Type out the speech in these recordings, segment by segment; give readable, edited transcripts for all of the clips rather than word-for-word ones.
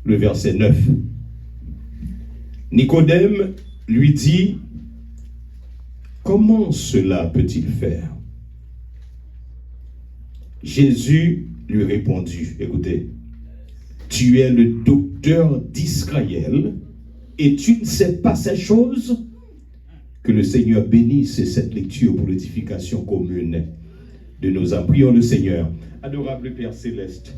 le verset 9. Nicodème lui dit, comment cela peut-il faire? Jésus lui répondit, écoutez, tu es le docteur d'Israël et tu ne sais pas ces choses? Que le Seigneur bénisse cette lecture pour l'édification commune de nos âmes. Prions le Seigneur. Adorable Père Céleste,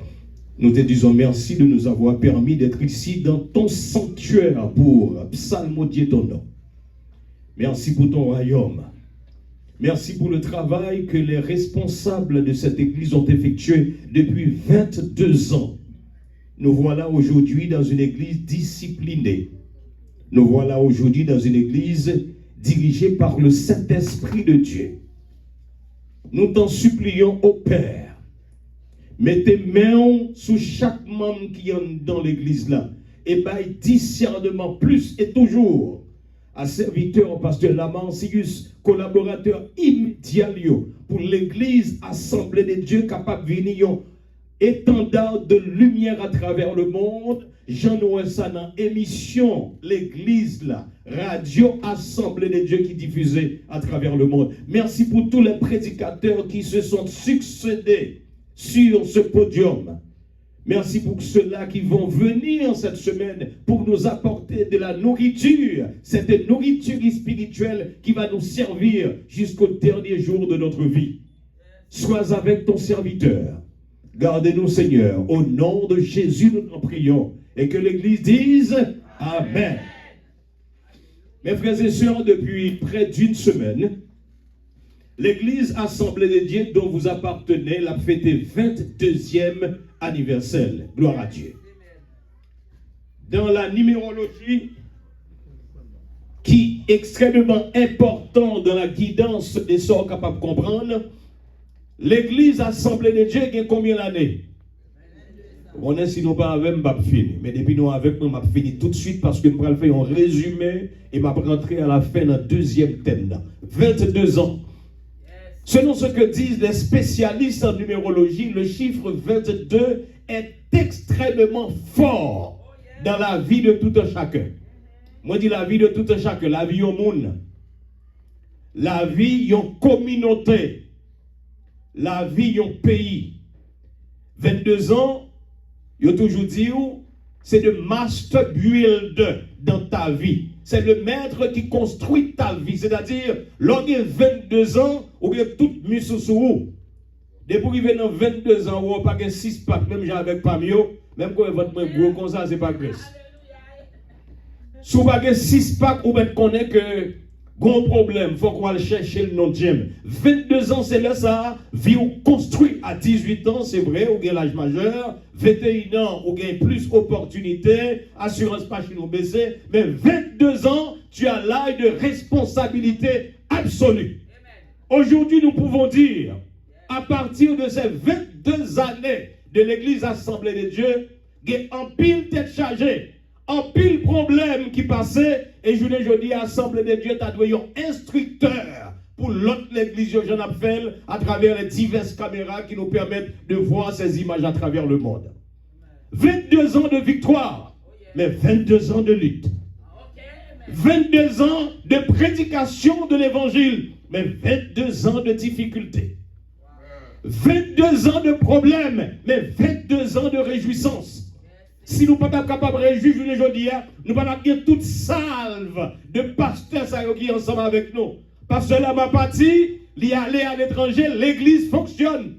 nous te disons merci de nous avoir permis d'être ici dans ton sanctuaire pour psalmodier ton nom. Merci pour ton royaume. Merci pour le travail que les responsables de cette église ont effectué depuis 22 ans. Nous voilà aujourd'hui dans une église disciplinée. Nous voilà aujourd'hui dans une église dirigée par le Saint-Esprit de Dieu. Nous t'en supplions, ô Père, mets tes mains sous chaque membre qui est dans l'église là, et baille discernement plus et toujours à serviteur, pasteur Lamansius, collaborateur immédiat pour l'église assemblée de Dieu capable de venir étendard de lumière à travers le monde. Jean-Noël Sanan, émission, l'église là, radio assemblée de Dieu qui diffusait à travers le monde. Merci pour tous les prédicateurs qui se sont succédés sur ce podium. Merci pour ceux-là qui vont venir cette semaine pour nous apporter de la nourriture, cette nourriture spirituelle qui va nous servir jusqu'au dernier jour de notre vie. Sois avec ton serviteur. Gardez-nous, Seigneur. Au nom de Jésus, nous en prions. Et que l'Église dise Amen. Mes frères et sœurs, depuis près d'une semaine, l'Église Assemblée de Dieu dont vous appartenez l'a fêté 22e anniversaire. Gloire à Dieu. Dans la numérologie, qui est extrêmement important dans la guidance des sorts capables de comprendre, l'Église Assemblée de Dieu a combien d'années? On est si nous pas avec, nous fini. Mais depuis nous avec, nous avons fini tout de suite parce que nous allons faire un résumé et nous allons rentrer à la fin dans le deuxième thème. 22 ans. Selon ce que disent les spécialistes en numérologie, le chiffre 22 est extrêmement fort dans la vie de tout un chacun. Moi, je dis la vie de tout un chacun, la vie au monde, la vie en communauté, la vie en pays. 22 ans, je toujours dit, c'est le master builder dans ta vie. C'est le maître qui construit ta vie. C'est-à-dire, lorsque tu as 22 ans, ou bien tout muscle sous vous. Depuis qu'il vient dans 22 ans, ou pas 6 packs, même avec Pamio, même quand votre gros comme ça, c'est pas grâce. Si vous avez 6 packs, vous connaissez que gros problème, il faut qu'on aille chercher le nom de Dieu. 22 ans, c'est là ça. Vie ou construit à 18 ans, c'est vrai, ou bien l'âge majeur. 21 ans, ou bien plus d'opportunités. Assurance pas chez nous baisser. Mais 22 ans, tu as l'âge de responsabilité absolue. Aujourd'hui, nous pouvons dire, à partir de ces 22 années de l'Église Assemblée de Dieu, il y a un pile tête chargée. En pile problème qui passait, et je l'ai dit, Assemblée de Dieu, tu as doué un instructeur pour l'autre l'église de Jean Appel à travers les diverses caméras qui nous permettent de voir ces images à travers le monde. 22 ans de victoire, mais 22 ans de lutte. 22 ans de prédication de l'évangile, mais 22 ans de difficultés. 22 ans de problèmes, mais 22 ans de réjouissance. Si nous ne sommes pas capables de réjouir aujourd'hui, nous ne pouvons pas avoir toute salve de pasteurs qui sont ensemble avec nous. Parce que là, ma partie, il y aller à l'étranger, l'église fonctionne.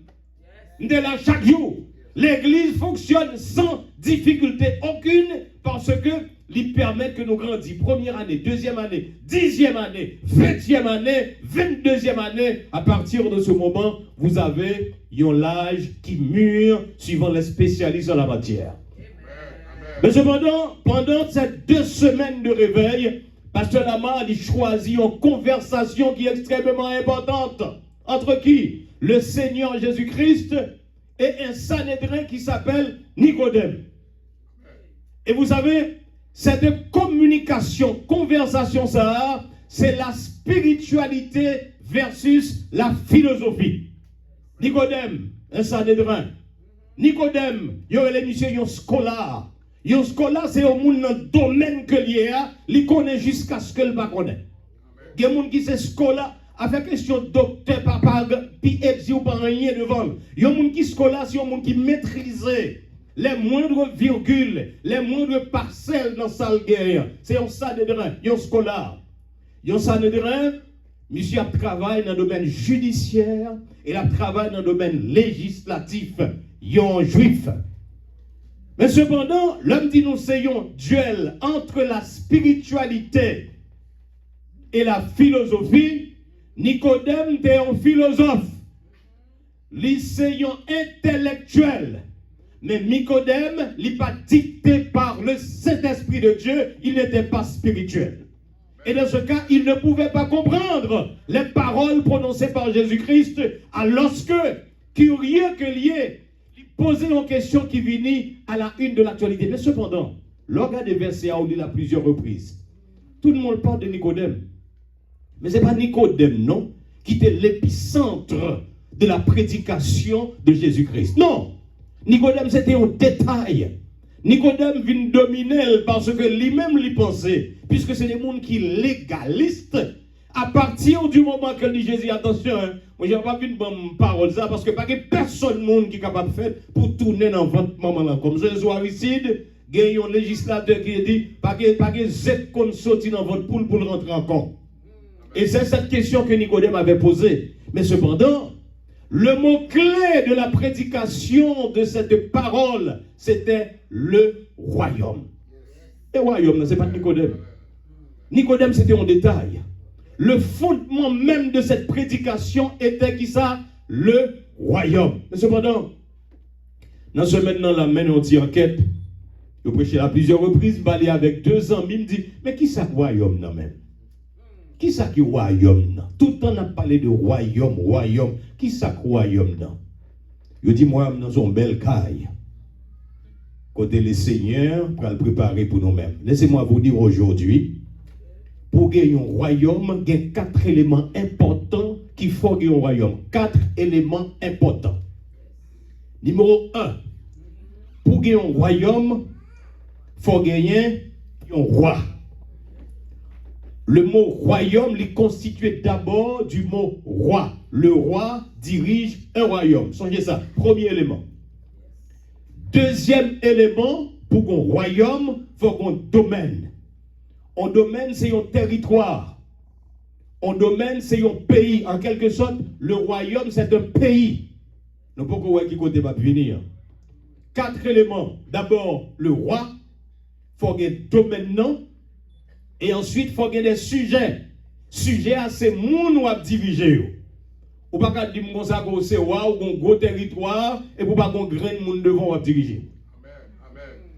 Nous sommes là chaque jour. L'église fonctionne sans difficulté aucune parce que lui permet que nous grandissions. Première année, deuxième année, 10e année, 20e année, 22e année. À partir de ce moment, vous avez l'âge qui mûre suivant les spécialistes en la matière. Mais cependant, pendant ces 2 semaines de réveil, Pasteur Lamar a choisi une conversation qui est extrêmement importante. Entre qui? Le Seigneur Jésus-Christ et un Sanhédrin qui s'appelle Nicodème. Et vous savez, cette communication, conversation, ça, c'est la spiritualité versus la philosophie. Nicodème, un Sanhédrin. Nicodème, il y aurait l'émission, un scolar. Yon scola, c'est au monde dans le domaine que lié a, il connaît jusqu'à ce qu'elle ne connaît. Il y a des gens qui sont scola, avec question docteur, papa, puis et ou pas rien devant. Il y a des gens qui sont scola, c'est des gens qui maîtrisent les moindres virgules, les moindres parcelles dans la salle guerre. C'est un ça de terrain. Il y a un scola. Il y a un ça de terrain. Monsieur a travaillé dans le domaine judiciaire et il a travaillé dans le domaine législatif. Il y a un juif. Mais cependant, l'homme dit nous c'est un duel entre la spiritualité et la philosophie. Nicodème était un philosophe, lycéen intellectuel. Mais Nicodème, il n'est pas dicté par le Saint-Esprit de Dieu, il n'était pas spirituel. Et dans ce cas, il ne pouvait pas comprendre les paroles prononcées par Jésus-Christ, alors que, curieux que lié, il posait une question qui venait à la une de l'actualité. Mais cependant, l'organe des versets a lu à plusieurs reprises. Tout le monde parle de Nicodème. Mais ce n'est pas Nicodème, non, qui était l'épicentre de la prédication de Jésus-Christ. Non, Nicodème, c'était un détail. Nicodème vient dominer parce que lui-même lui pensait, puisque c'est des gens qui légalistes, à partir du moment que Jésus, attention, hein, moi je n'ai pas vu une bonne parole ça, parce que pas que personne monde qui est capable de faire pour tourner dans votre moment là. Comme je suis homicide, il y a un législateur qui dit, pas que Z qu'on sorti dans votre poule pour le rentrer en compte. Et c'est cette question que Nicodème avait posée. Mais cependant, le mot-clé de la prédication de cette parole, c'était le royaume. Et le royaume, ce n'est pas Nicodème. Nicodème, c'était un détail. Le fondement même de cette prédication était qui ça? Le royaume. Mais cependant, dans ce maintenant-là, on dit enquête. Je prêchais à plusieurs reprises, je avec 2 ans, il me dit, mais qui ça royaume non même? Qui ça qui royaume? Tout le temps on a parlé de royaume, royaume. Qui ça qui royaume? Je dis moi dans une belle caille. Côté les seigneurs pour le préparer pour nous-mêmes. Laissez-moi vous dire aujourd'hui, pour gagner un royaume, il y a 4 éléments importants qu'il faut gagner un royaume. 4 éléments importants. Numéro 1, pour gagner un royaume, il faut gagner un roi. Le mot royaume est constitué d'abord du mot roi. Le roi dirige un royaume. Songez ça, premier élément. Deuxième élément, pour un royaume, il faut un domaine. Un domaine, c'est un territoire. Un domaine, c'est un pays. En quelque sorte, le royaume, c'est un pays. Nous pouvons voir qui côté va venir. 4 éléments. D'abord, le roi. Il faut un domaine, non. Et ensuite, il faut qu'il y ait des sujets. Sujets à ces gens qui ont dirigé. Ou pas qu'à dire que c'est un gros territoire et pour pas qu'on graine monde devant diriger.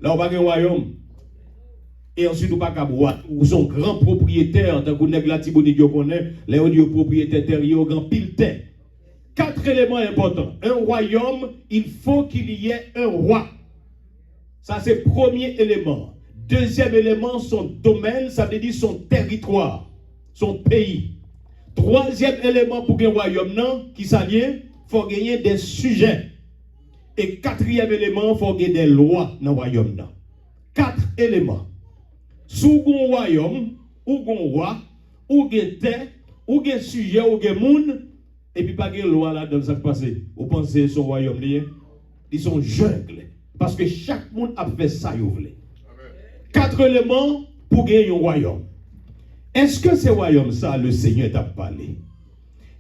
Là, on va un royaume. Et ensuite, on pas qu'à boire. Ou son grand propriétaire, tant qu'on est là, Tibonidi connaît, les autres propriétaires terriens, grand pile terre. 4 éléments importants. Un royaume, il faut qu'il y ait un roi. Ça, c'est le premier élément. Deuxième élément, son domaine, ça veut dire son territoire, son pays. Troisième élément pour un royaume, non, qui s'allie, il faut gagner des sujets. Et quatrième élément, il faut gagner des lois dans le royaume. 4 éléments. Sous un royaume, ou un roi, ou un terre, ou un sujet, ou un monde, et puis pas de loi là dans ce qui passe. Vous pensez que son royaume, ils sont jungles. Parce que chaque monde a fait ça, vous voulez. 4 éléments pour gagner un royaume. Est-ce que ce royaume, ça, le Seigneur t'a parlé?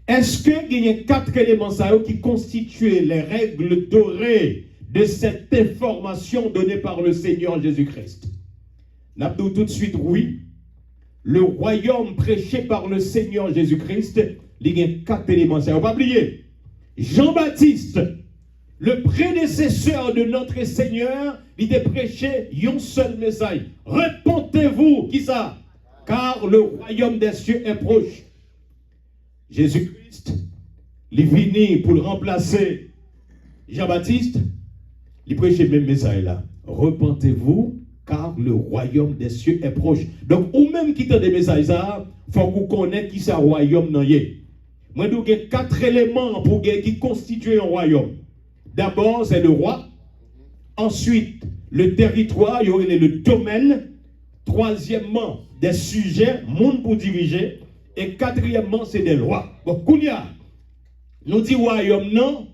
Est-ce qu'il y a 4 éléments ça, qui constituent les règles dorées de cette information donnée par le Seigneur Jésus-Christ? N'abdou tout de suite, oui. Le royaume prêché par le Seigneur Jésus-Christ, il y a 4 éléments ça. On va pas oublier. Jean-Baptiste, le prédécesseur de notre Seigneur, il a prêché un seul message. Repentez-vous, qui ça? Car le royaume des cieux est proche. Jésus-Christ, il est venu pour le remplacer. Jean-Baptiste, il prêchait le même message là. Repentez-vous, car le royaume des cieux est proche. Donc, ou même qui t'a des messages là, il faut que vous connaissiez qui ça royaume non yé. Moi, il y a 4 éléments pour qui constituent un royaume. D'abord, c'est le roi. Ensuite, le territoire, il y aurait le domaine. Troisièmement, des sujets, monde pour diriger. Et quatrièmement, c'est des lois. Bon, Kounia, nous dit royaume, non,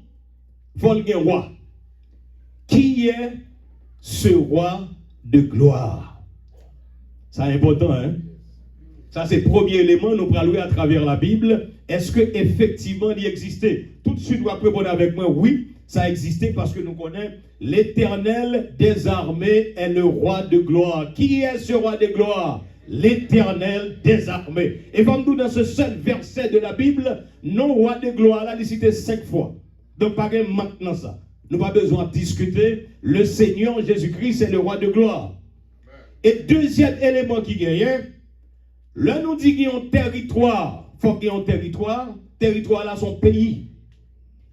faut le roi. Qui est ce roi de gloire? C'est important, hein? Ça, c'est le premier élément, nous parlons à travers la Bible. Est-ce qu'effectivement, il existait? Tout de suite, vous pouvez répondre avec moi, oui, ça existait parce que nous connaissons l'Éternel des armées est le roi de gloire. Qui est ce roi de gloire? L'Éternel des armées. Et nous dans ce seul verset de la Bible, non roi de gloire, là, il est cité 5 fois. Donc, pas maintenant ça. Nous n'avons pas besoin de discuter. Le Seigneur Jésus-Christ est le roi de gloire. Et deuxième élément qui gagne, là nous dit qu'il y a un territoire. Il faut qu'il y ait un territoire. Territoire là, son pays.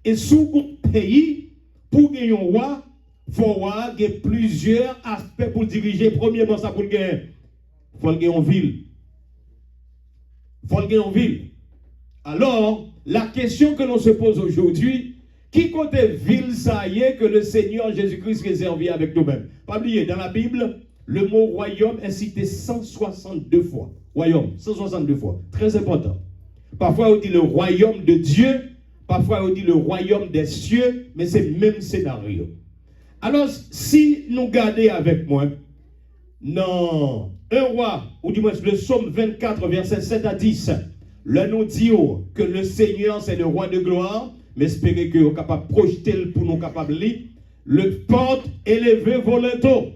Et sous un pays, pour gagner un roi, il faut avoir plusieurs aspects pour diriger. Premièrement, ça pour gagner. Il faut gagner en ville. Il faut gagner en ville. Alors, la question que l'on se pose aujourd'hui, qui côté ville ça y est que le Seigneur Jésus-Christ réservé avec nous-mêmes? Pas oublier, dans la Bible, le mot royaume est cité 162 fois. Royaume, 162 fois. Très important. Parfois, on dit le royaume de Dieu. Parfois, on dit le royaume des cieux. Mais c'est le même scénario. Alors, si nous gardons avec moi, non, un roi, ou du moins le psaume 24, verset 7 à 10, là nous dit que le Seigneur, c'est le roi de gloire. Mais espérez que vous êtes capable de projeter pour nous capables de lire. Le porte élevé volonto.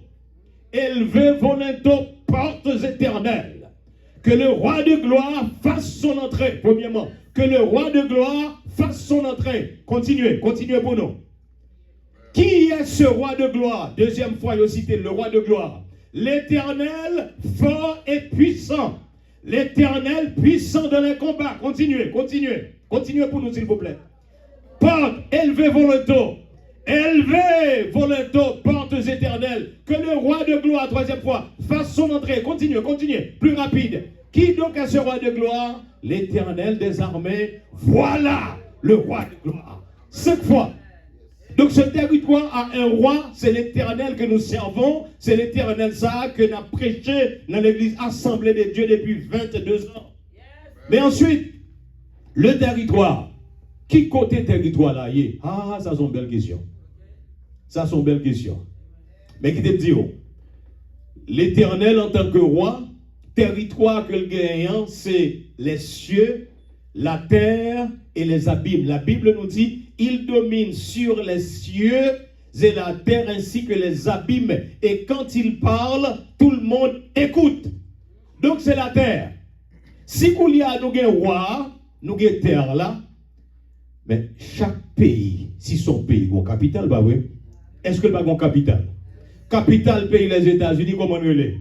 Élevé volonto, portes éternelles. Que le roi de gloire fasse son entrée. Premièrement, que le roi de gloire fasse son entrée. Continuez, continuez pour nous. Qui est ce roi de gloire? Deuxième fois, il a cité le roi de gloire. L'Éternel fort et puissant. L'Éternel puissant dans les combats. Continuez, continuez. Continuez pour nous, s'il vous plaît. Porte, élevez volonto. Élevez volonto, portes éternelles. Que le roi de gloire, troisième fois, fasse son entrée. Continuez, continuez. Plus rapide. Qui donc est ce roi de gloire? L'Éternel des armées. Voilà le roi de gloire. 5 fois. Donc ce territoire a un roi, c'est l'Éternel que nous servons, c'est l'Éternel ça que nous avons prêché dans l'église Assemblée de Dieu depuis 22 ans. Mais ensuite, le territoire. Qui côté territoire là y est? Ah, ça c'est une belle question. Ça c'est une belle question. Mais qui te dit, l'Éternel en tant que roi, territoire que le gagnant, c'est les cieux, la terre et les abîmes. La Bible nous dit, il domine sur les cieux et la terre ainsi que les abîmes. Et quand il parle, tout le monde écoute. Donc c'est la terre. Si il y a nous un roi, nous avons terre là, mais chaque pays, si son pays a une capitale, bah oui. Est-ce que le bagon capitale? Capitale pays les États-Unis, comment nous l'est?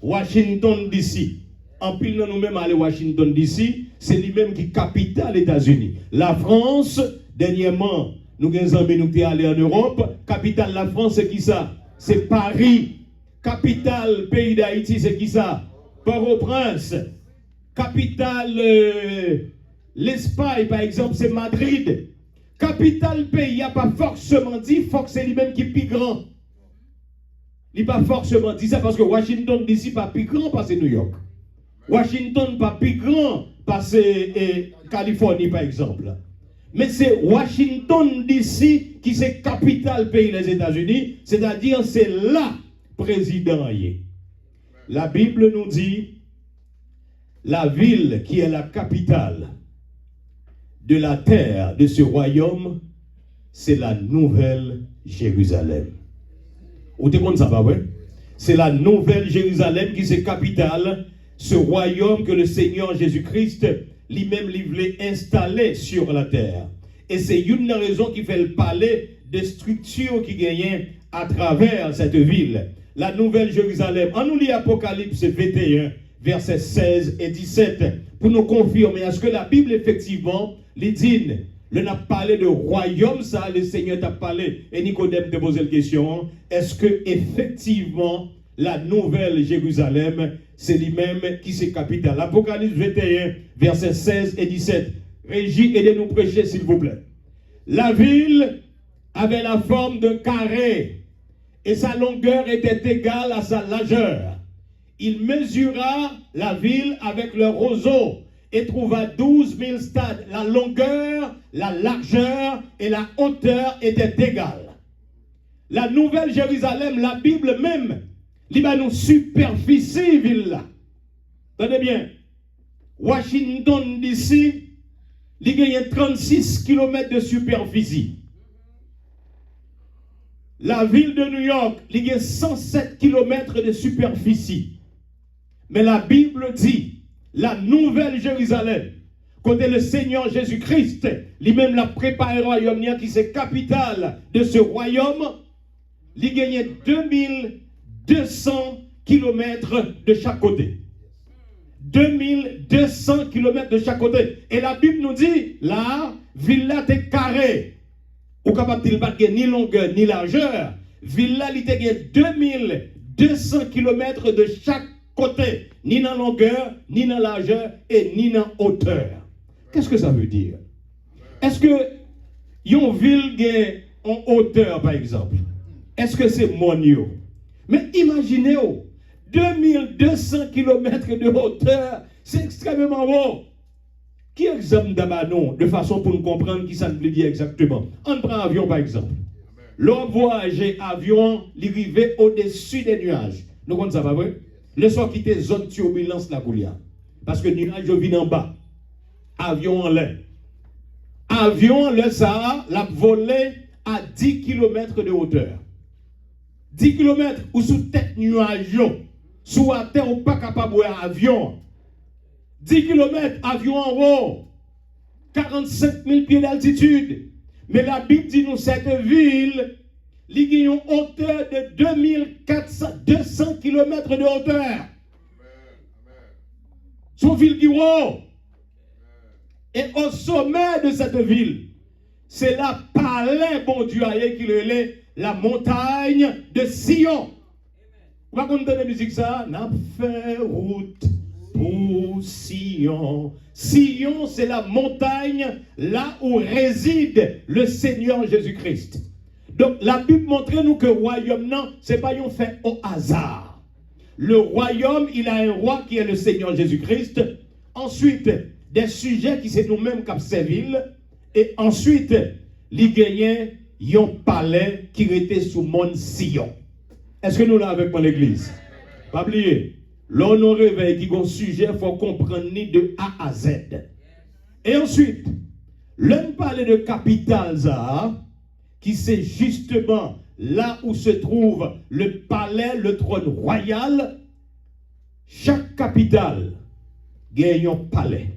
Washington DC. En pile nous-mêmes aller Washington DC, c'est lui-même qui capitale les États-Unis. La France, dernièrement, nous sommes allés en Europe. Capitale la France, c'est qui ça? C'est Paris. Capitale pays d'Haïti, c'est qui ça? Port-au-Prince. Capitale l'Espagne, par exemple, c'est Madrid. Capitale pays, il n'y a pas forcément dit, faut que c'est lui-même qui est plus grand. Il n'y a pas forcément dit ça parce que Washington DC pas plus grand parce que New York. Washington pas plus grand parce que Californie, par exemple. Mais c'est Washington DC qui c'est capitale pays des États-Unis, c'est-à-dire c'est là président. La Bible nous dit la ville qui est la capitale de la terre de ce royaume, c'est la Nouvelle Jérusalem. Vous te comprenez ça, pas vrai? C'est la Nouvelle Jérusalem qui est capitale, ce royaume que le Seigneur Jésus-Christ lui-même voulait installer sur la terre. Et c'est une raison qui fait le parler de structures qui gagnent à travers cette ville. La Nouvelle Jérusalem. En nous lit Apocalypse 21, versets 16 et 17, pour nous confirmer, est-ce que la Bible, effectivement, les dit, le n'a parlé de royaume, ça, le Seigneur t'a parlé, et Nicodème te posé la question, est-ce que, effectivement, la Nouvelle Jérusalem, c'est lui-même qui s'est capitale? Apocalypse 21, versets 16 et 17. Régie, aidez-nous prêcher, s'il vous plaît. La ville avait la forme d'un carré, et sa longueur était égale à sa largeur. Il mesura la ville avec le roseau et trouva 12 000 stades. La longueur, la largeur et la hauteur étaient égales. La Nouvelle Jérusalem, la Bible même, il va nous superficie ville là. Tenez bien. Washington DC, il gagne 36 km de superficie. La ville de New York, il gagne 107 km de superficie. Mais la Bible dit, la Nouvelle Jérusalem, côté le Seigneur Jésus-Christ, lui-même l'a préparé au royaume qui c'est capitale de ce royaume, il gagne 2200 km de chaque côté. 2200 km de chaque côté. Et la Bible nous dit, la villa est carrée. Ou capable de pas ni longueur ni largeur. Villa était 2200 km de chaque côté. Ni dans longueur, ni dans largeur et ni dans hauteur. Qu'est-ce que ça veut dire? Est-ce que une ville est en hauteur par exemple? Est-ce que c'est monio? Mais imaginez 2200 km de hauteur, c'est extrêmement haut. Qui examine d'abord de façon pour nous comprendre qui ça veut dire exactement? On prend avion par exemple. L'homme voyager avion, il arrive au-dessus des nuages. Nous comprenons ça pas vrai? Le soir quitter zone turbulence la Goulia. Parce que nuage vient en bas. Avion en l'air. Avion le ça l'a volé à 10 km de hauteur. 10 km ou sous tête nuage. Sous la terre ou pas capable de voir avion. 10 km, avion en haut. 45 000 pieds d'altitude. Mais la Bible dit nous cette ville, il y a une hauteur de 200 km de hauteur. Son ville qui est haut. Et au sommet de cette ville, c'est la palais, bon Dieu, qui est la montagne de Sion. Vous va entendre la musique ça? N'a fait route pour Sion. Sion, c'est la montagne là où réside le Seigneur Jésus-Christ. Donc la Bible montre nous que le royaume, non, ce n'est pas un fait au hasard. Le royaume, il a un roi qui est le Seigneur Jésus-Christ. Ensuite, des sujets qui c'est nous-mêmes qui serville. Et ensuite, il gagne un palais qui était sous mon Sion. Est-ce que nous l'avons avec mon église? Pas oublier. L'on nous réveille qui est un sujet, il faut comprendre de A à Z. Et ensuite, l'on parle de capitale Zaha, qui c'est justement là où se trouve le palais, le trône royal. Chaque capitale gagne un palais.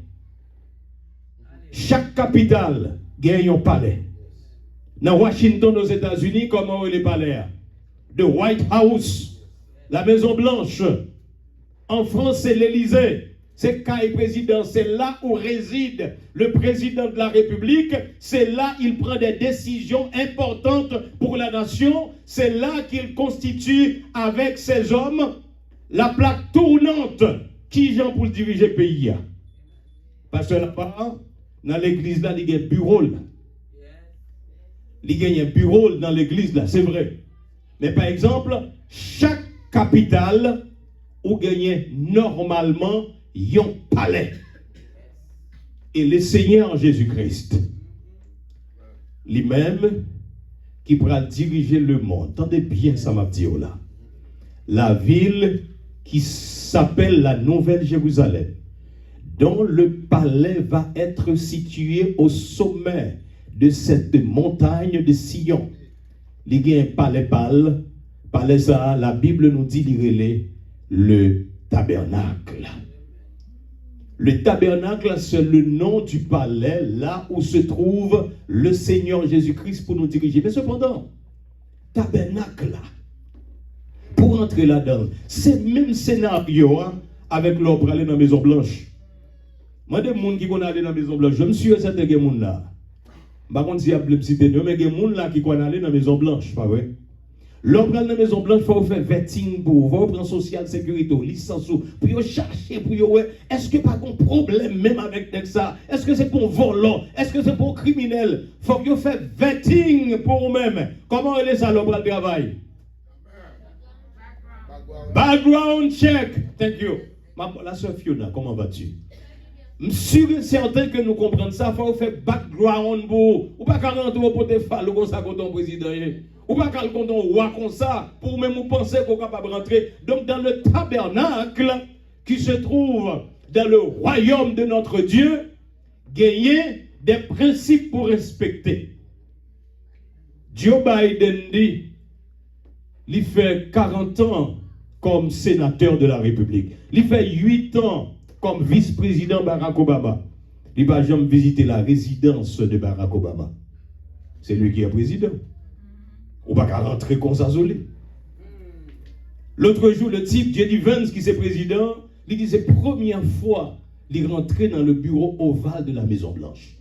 Chaque capitale gagne un palais. Dans Washington, aux États-Unis, comment est le palais? The White House, la Maison Blanche. En France, c'est l'Élysée. C'est Caille président. C'est là où réside le président de la République. C'est là qu'il prend des décisions importantes pour la nation. C'est là qu'il constitue avec ses hommes la plaque tournante qui vient pour diriger le pays. Parce que là-bas, dans l'église, là, il y a un bureau. Il y a un bureau dans l'église, là, c'est vrai. Mais par exemple, chaque capitale où gagne normalement un palais. Et le Seigneur Jésus-Christ, lui-même, qui pourra diriger le monde. Entendez bien ça, m'a dit là. La ville qui s'appelle la Nouvelle Jérusalem, dont le palais va être situé au sommet de cette montagne de Sion. Il y a un palais ça, la Bible nous dit le tabernacle. Le tabernacle, c'est le nom du palais, là où se trouve le Seigneur Jésus-Christ pour nous diriger. Mais cependant, tabernacle, là, pour entrer là-dedans, c'est le même scénario hein, avec l'homme pour aller dans la Maison Blanche. Moi, des gens qui vont aller dans la Maison Blanche, je me suis dit que ces gens-là, par contre, si y a plus de gens, mais il y a des gens qui vont aller dans la Maison Blanche, pas vrai? L'homme dans la Maison Blanche, il faut faire vetting pour, il faut prendre social sécurité, licence, pour chercher, pour est-ce que pas un problème même avec ça? Est-ce que c'est pour volant? Est-ce que c'est pour criminel? Il faut faire vetting pour eux-mêmes. Comment est ça l'homme dans le travail? Background check. Thank you. La soeur Fiona, comment vas-tu? Je suis sûr et certain que nous comprenons ça. Il faut faire background pour. Ou pas qu'à rentrer au pote fallo comme ça quand on président. Ou pas qu'à quand on roi comme ça pour même vous penser qu'on est capable de rentrer. Donc dans le tabernacle qui se trouve dans le royaume de notre Dieu, gagner des principes pour respecter. Joe Biden dit, il fait 40 ans comme sénateur de la République. Il fait 8 ans comme vice-président Barack Obama. Il va jamais visiter la résidence de Barack Obama. C'est lui qui est président. On va pas rentrer comme ça solé. L'autre jour, le type, J.D. Vance, qui est président, il dit c'est la première fois qu'il rentrait dans le bureau ovale de la Maison Blanche.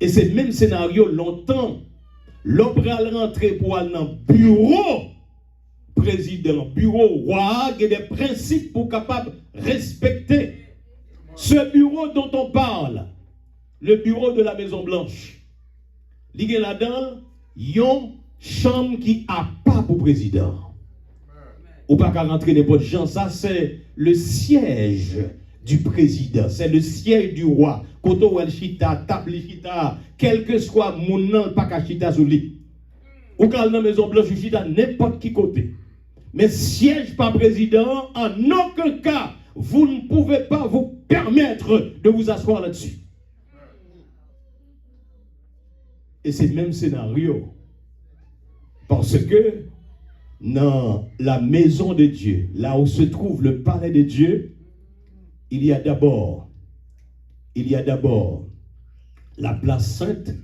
Et c'est le même scénario longtemps. L'homme va rentrer pour aller dans le bureau président, bureau roi, il y a des principes pour capable respecter. Ce bureau dont on parle, le bureau de la Maison Blanche, il y a là-dedans une chambre qui a pas pour président. Ou pas qu'à rentrer n'importe gens, ça c'est le siège du président, c'est le siège du roi. Quand on chita, table chita, quel que soit mon nom, pas qu'à chita sous lui. Ou quand dans la Maison Blanche, chita n'importe qui côté. Mais siège par président, en aucun cas, vous ne pouvez pas vous permettre de vous asseoir là-dessus. Et c'est le même scénario. Parce que dans la maison de Dieu, là où se trouve le palais de Dieu, il y a d'abord la place sainte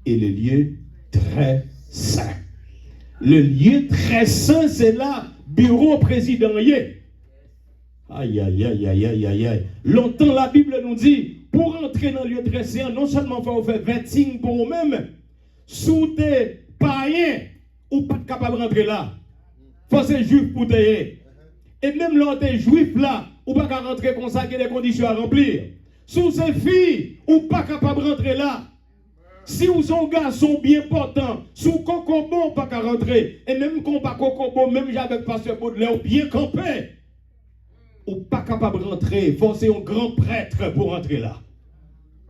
et le lieu très saint. Le lieu très saint, c'est là, bureau présidentiel. Aïe, aïe, aïe, aïe, aïe, aïe, aïe. Longtemps, la Bible nous dit, pour entrer dans le lieu très saint, non seulement il faut faire vetting pour vous-même, sous tes païens, ou pas capable de rentrer là. Il faut ser juif pour t'aider. Et même là, t'es juif là, ou pas capable de rentrer comme ça, qu'il y a des conditions à remplir. Sous ces filles, ou pas capable de rentrer là. Si vous êtes un garçon bien portant, sous Kokobo, pas qu'à rentrer. Et même quand pas Kokobo, même avec Pasteur Baudelaire, bien campé. Ou pas capable de rentrer. Il faut un grand prêtre pour rentrer là.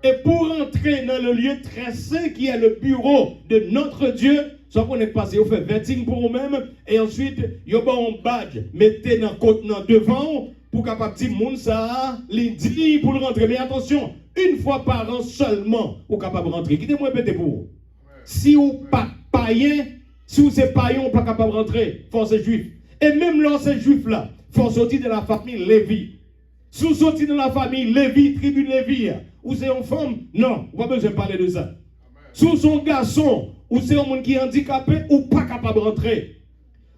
Et pour rentrer dans le lieu très saint qui est le bureau de notre Dieu, ça qu'on est passé, vous faites vetting pour vous-même. Et ensuite, vous avez un badge, mettez dans le contenant devant pour capable dire, moun ça, les dit pour le rentrer. Mais attention, une fois par an seulement, vous êtes capable de rentrer. Quittez-moi répéter pour vous. Si vous n'êtes pas païen, si vous êtes païen, vous n'êtes pas capable de rentrer. Force juif. Et même là, ces juifs-là, il faut sortir de la famille Lévi. Si vous sortez de la famille Lévi, tribu Lévi, ou c'est une femme, non, vous n'avez pas besoin de parler de ça. Si vous êtes un garçon, ou c'est un monde qui est handicapé, ou pas capable de rentrer.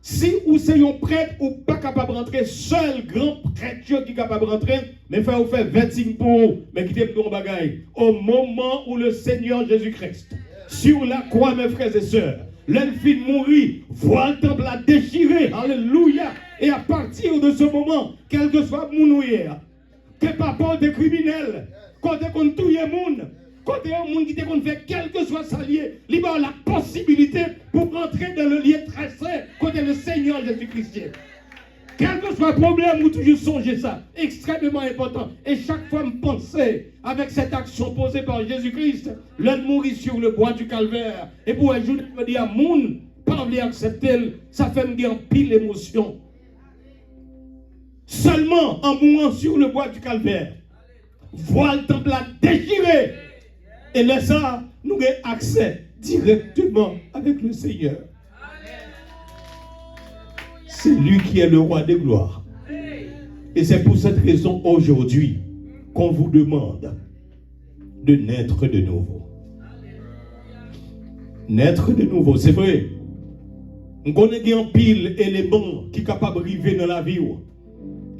Si vous êtes un prêtre ou pas capable de rentrer, seul grand prêtre qui est capable de rentrer, mais il faut faire vetting pour vous. Mais quittez le bagaille. Au moment où le Seigneur Jésus-Christ, sur la croix, mes frères et sœurs, l'enfant mourit, voile temple a déchiré. Alléluia. Et à partir de ce moment, quel que soit mon ouïe, que papa des criminels, quand on touille le monde, quand on monde qui fait quel que soit sa lié, il a la possibilité pour rentrer dans le lieu très saint, côté le Seigneur Jésus-Christ. Quel que soit le problème, vous toujours songez ça. Extrêmement important. Et chaque fois, me penser avec cette action posée par Jésus-Christ, l'homme mourit sur le bois du calvaire. Et pour ajouter, me dire, moun, pas vouloir accepter, ça fait me dire pile l'émotion. Seulement en mourant sur le bois du calvaire, voile le temple a déchiré. Et là, ça, nous avons accès directement avec le Seigneur. C'est lui qui est le roi des gloires. Et c'est pour cette raison aujourd'hui qu'on vous demande de naître de nouveau. Naître de nouveau, c'est vrai. On connaît un pile élément qui est capable de arriver dans la vie.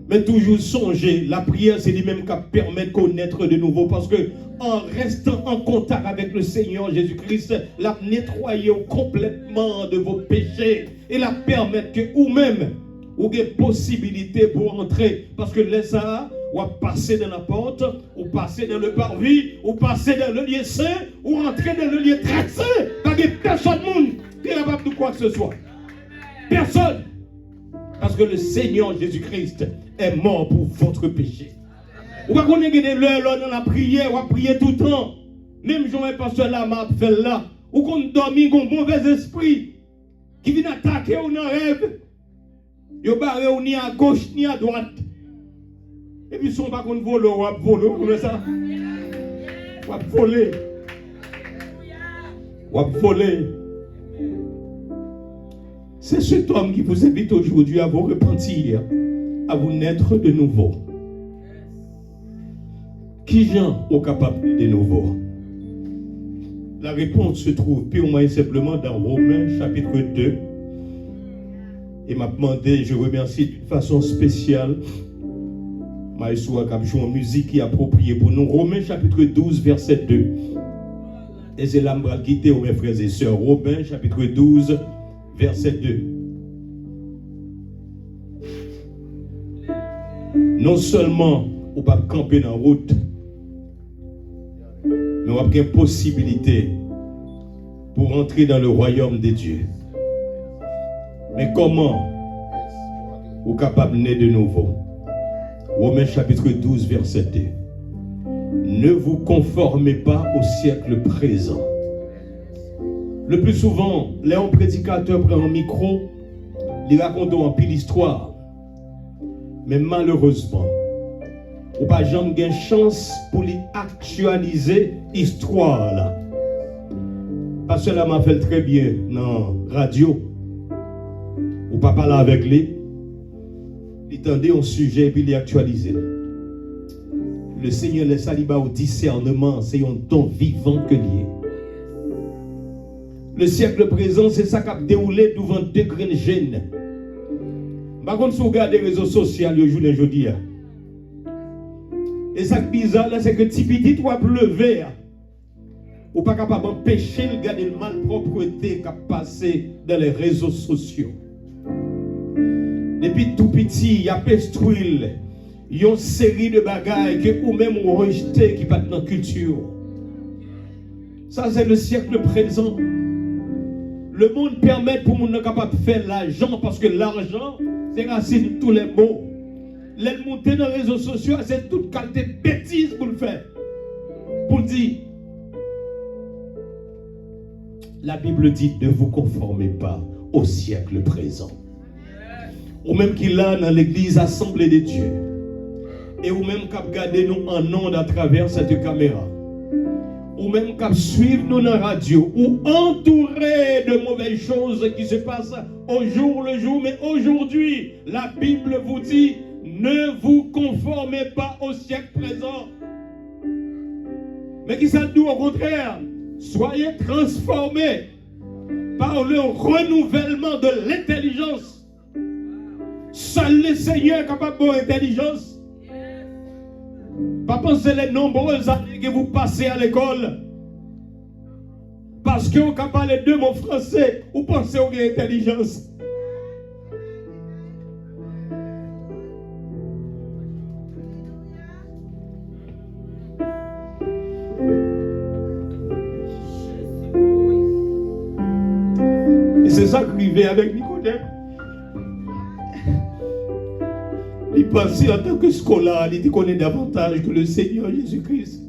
Mais toujours songer, la prière c'est lui-même qui permet de connaître de nouveau. Parce que en restant en contact avec le Seigneur Jésus-Christ, la nettoyer complètement de vos péchés et la permettre que vous-même, vous avez possibilité pour entrer. Parce que les ça, ou passer dans la porte, ou passer dans le parvis, ou passer dans le lieu saint, ou rentrer dans le lieu très saint. Parce que personne qui est capable de quoi que ce soit. Personne. Parce que le Seigneur Jésus-Christ est mort pour votre péché. Ou pas qu'on ait l'heure dans la prière, ou à prier tout le temps. Même Jean-Pierre Pasteur là m'a fait là. Ou qu'on dormit, qu'on mauvais esprit qui vient attaquer ou dans rêve. Yo barré ou ni à gauche ni à droite. Et puis son pas qu'on vole ou à voler, comme ça. Ou à voler. Ou à voler. C'est cet homme qui vous invite aujourd'hui à vous repentir, à vous naître de nouveau. Qui Jean est capable de nouveau? La réponse se trouve purement et simplement dans Romains chapitre 2. Et m'a demandé, je remercie d'une façon spéciale Maïsoua qui a joué en musique qui est appropriée pour nous. Romains chapitre 12 verset 2. Et c'est là que je vais quitter mes frères et sœurs. Romains chapitre 12 verset 2. Non seulement on ne peut pas camper dans la route, mais on a une possibilité pour entrer dans le royaume de Dieu. Mais comment vous êtes capable de naître de nouveau? Romains chapitre 12 verset 2. Ne vous conformez pas au siècle présent. Le plus souvent, les prédicateurs prennent un micro, ils racontent un pile d'histoire. Mais malheureusement, ou pas jamais gain chance pour les actualiser l'histoire là. Parce que là m'a fait très bien dans la radio. Ou pas parler avec lui. Il tendait un sujet et puis il actualisé. Le Seigneur laisse aliba au discernement, c'est un don vivant que lié. Le siècle présent, c'est ça qui a déroulé devant deux grandes jeunes. Par contre, si vous regardez les réseaux sociaux, aujourd'hui, et ça qui est bizarre, c'est que Tipiti doit pleuver. Ou pas capable d'empêcher de garder le malpropreté qui a passé dans les réseaux sociaux. Depuis tout petit, il y a pestruil. Il y a une série de bagailles que vous-même vous rejetez qui battent dans la culture. Ça, c'est le siècle présent. Le monde permet pour nous capable de faire l'argent parce que l'argent, c'est racine de tous les maux. Les montées dans les réseaux sociaux, c'est toute qualité de bêtise pour le faire. Pour dire, la Bible dit, ne vous conformez pas au siècle présent. Ou même qu'il a dans l'église assemblée de Dieu. Et ou même qu'à regarder nous en ondes à travers cette caméra. Ou même qu'à suivre nous dans la radio. Ou entouré de mauvaises choses qui se passent au jour le jour. Mais aujourd'hui, la Bible vous dit, ne vous conformez pas au siècle présent. Mais qui ça dit au contraire? Soyez transformés par le renouvellement de l'intelligence. Seul le Seigneur est capable de l'intelligence. Pas penser les nombreuses années que vous passez à l'école. Parce que vous parlez deux mots français, vous pensez que vous avez l'intelligence. Et c'est ça qui arrivait avec Nicodème. Il pensait en tant que scolaire, il connaît davantage que le Seigneur Jésus-Christ.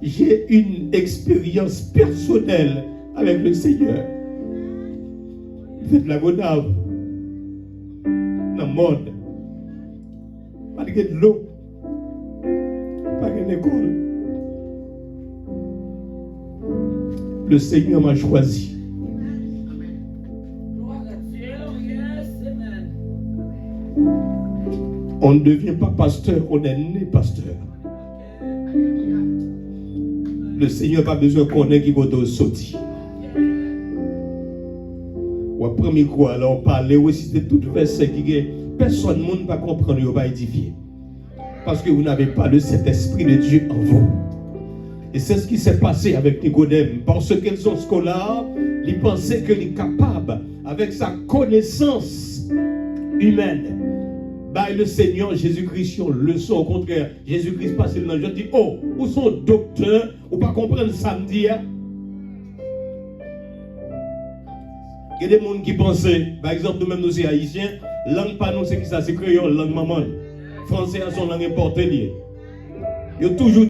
J'ai une expérience personnelle avec le Seigneur. Faites la gonave dans le monde. Pas de l'eau, pas de l'école. Le Seigneur m'a choisi. On ne devient pas pasteur, on est né pasteur. Le Seigneur n'a pas besoin qu'on ait qui va sortir. Ou après micro, alors on parle, ou si c'est tout verset qui est, personne ne va comprendre, il va édifier. Parce que vous n'avez pas le Saint-Esprit de Dieu en vous. Et c'est ce qui s'est passé avec Nicodème. Parce qu'elles sont scolaires, ils pensaient qu'il est capable, avec sa connaissance humaine, le Seigneur Jésus-Christ une leçon. Au contraire, Jésus-Christ passe dans le jeu, dit, oh, où sont docteurs, ou pas comprendre samedi. Il y a des gens qui pensent, par exemple, nous-mêmes, nous sommes haïtiens, langue pas nous, c'est qui ça, c'est créole, langue maman. Français a son langue importée. Il y a toujours